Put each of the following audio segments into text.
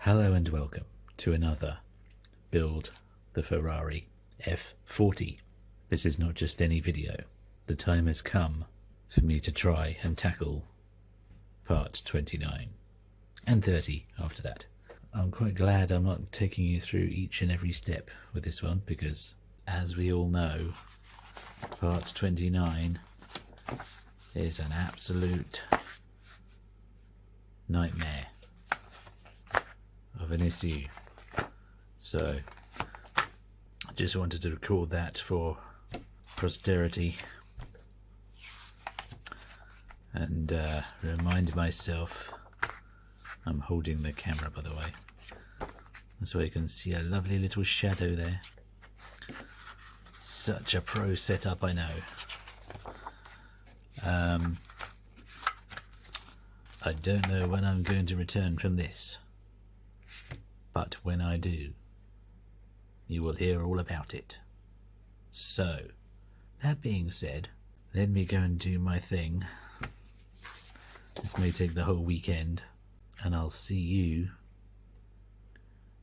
Hello and welcome to another Build the Ferrari F40. This is not just any video. The time has come for me to try and tackle part 29 and 30 after that. I'm quite glad I'm not taking you through each and every step with this one because, as we all know, part 29 is an absolute nightmare of an issue. So I just wanted to record that for posterity and remind myself. I'm holding the camera, by the way, so you can see a lovely little shadow there. Such a pro setup, I know. I don't know when I'm going to return from this, but when I do, you will hear all about it. So, that being said, let me go and do my thing. This may take the whole weekend, and I'll see you.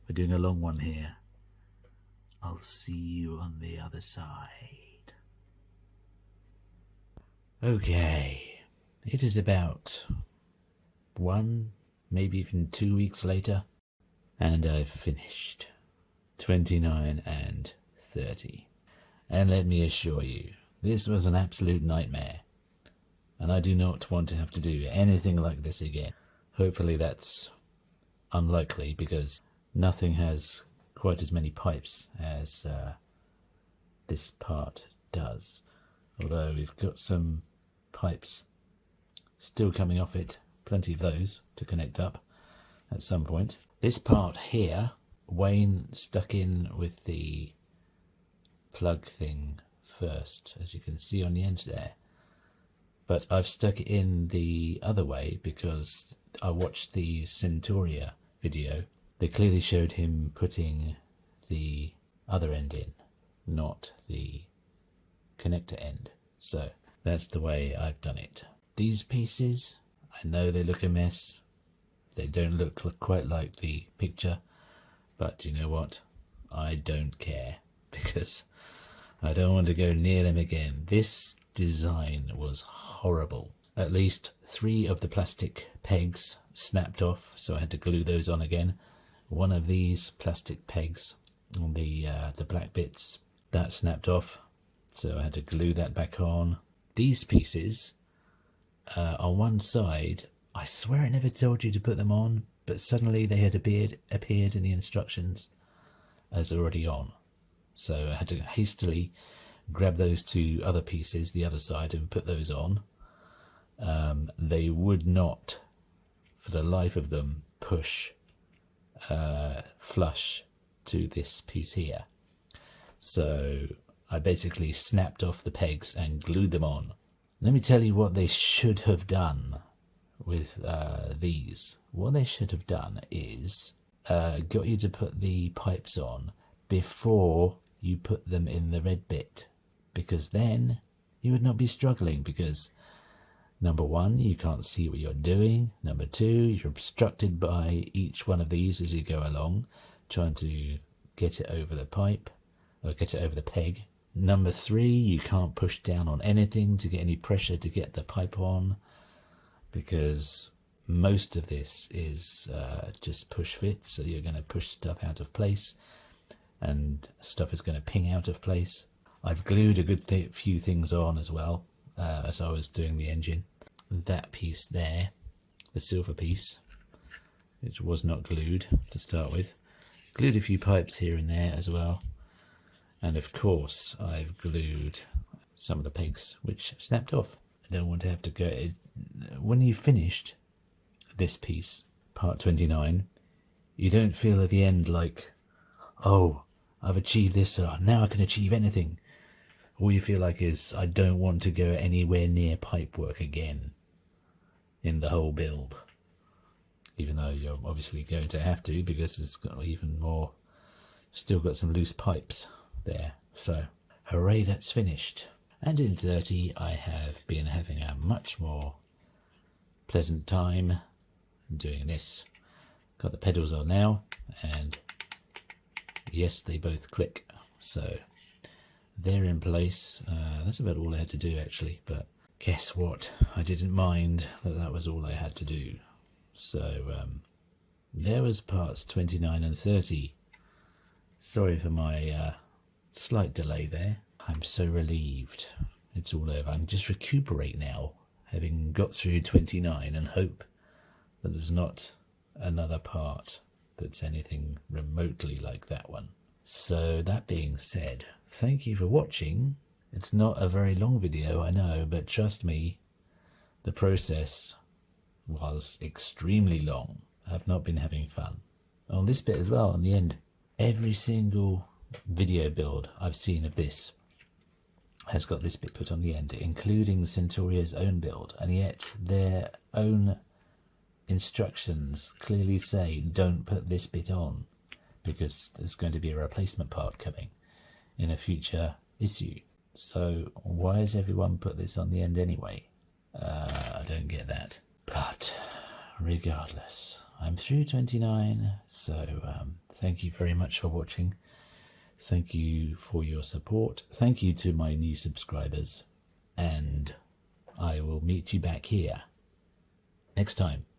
We're doing a long one here. I'll see you on the other side. Okay, it is about 1, maybe even 2 weeks later, and I've finished 29 and 30. And let me assure you, this was an absolute nightmare, and I do not want to have to do anything like this again. Hopefully that's unlikely, because nothing has quite as many pipes as this part does. Although we've got some pipes still coming off it, plenty of those to connect up at some point. This part here, Wayne stuck in with the plug thing first, as you can see on the end there. But I've stuck it in the other way because I watched the Centauria video. They clearly showed him putting the other end in, not the connector end. So that's the way I've done it. These pieces, I know they look a mess. They don't look quite like the picture, but you know what? I don't care, because I don't want to go near them again. This design was horrible. At least 3 of the plastic pegs snapped off, so I had to glue those on again. One of these plastic pegs on the black bits, that snapped off, so I had to glue that back on. These pieces on one side, I swear it never told you to put them on, but suddenly they had appeared in the instructions as already on. So I had to hastily grab those 2 other pieces, the other side, and put those on. They would not, for the life of them, push flush to this piece here. So I basically snapped off the pegs and glued them on. Let me tell you what they should have done with these. What they should have done is got you to put the pipes on before you put them in the red bit, because then you would not be struggling, because number 1, you can't see what you're doing. Number 2, you're obstructed by each one of these as you go along, trying to get it over the pipe, or get it over the peg. Number 3, you can't push down on anything to get any pressure to get the pipe on, because most of this is just push fit, so you're going to push stuff out of place, and stuff is going to ping out of place. I've glued a good few things on as well, as I was doing the engine. That piece there, the silver piece, which was not glued to start with. Glued a few pipes here and there as well. And of course, I've glued some of the pegs, which snapped off. I don't want to have to go... When you've finished this piece, part 29, you don't feel at the end like, oh, I've achieved this, so now I can achieve anything. All you feel like is, I don't want to go anywhere near pipe work again in the whole build. Even though you're obviously going to have to, because it's got even more, still got some loose pipes there. So, hooray, that's finished. And in 30, I have been having a much more pleasant time doing this. Got the pedals on now, and yes, they both click. So they're in place. That's about all I had to do actually, but guess what? I didn't mind that was all I had to do. So there was parts 29 and 30. Sorry for my slight delay there. I'm so relieved it's all over. I can just recuperate now, having got through 29, and hope that there's not another part that's anything remotely like that one. So that being said, thank you for watching. It's not a very long video, I know, but trust me, the process was extremely long. I've not been having fun. On this bit as well, in the end, every single video build I've seen of this has got this bit put on the end, including Centauria's own build, and yet their own instructions clearly say don't put this bit on because there's going to be a replacement part coming in a future issue. So why has everyone put this on the end anyway? I don't get that. But regardless, I'm through 29, so thank you very much for watching. Thank you for your support. Thank you to my new subscribers, and I will meet you back here next time.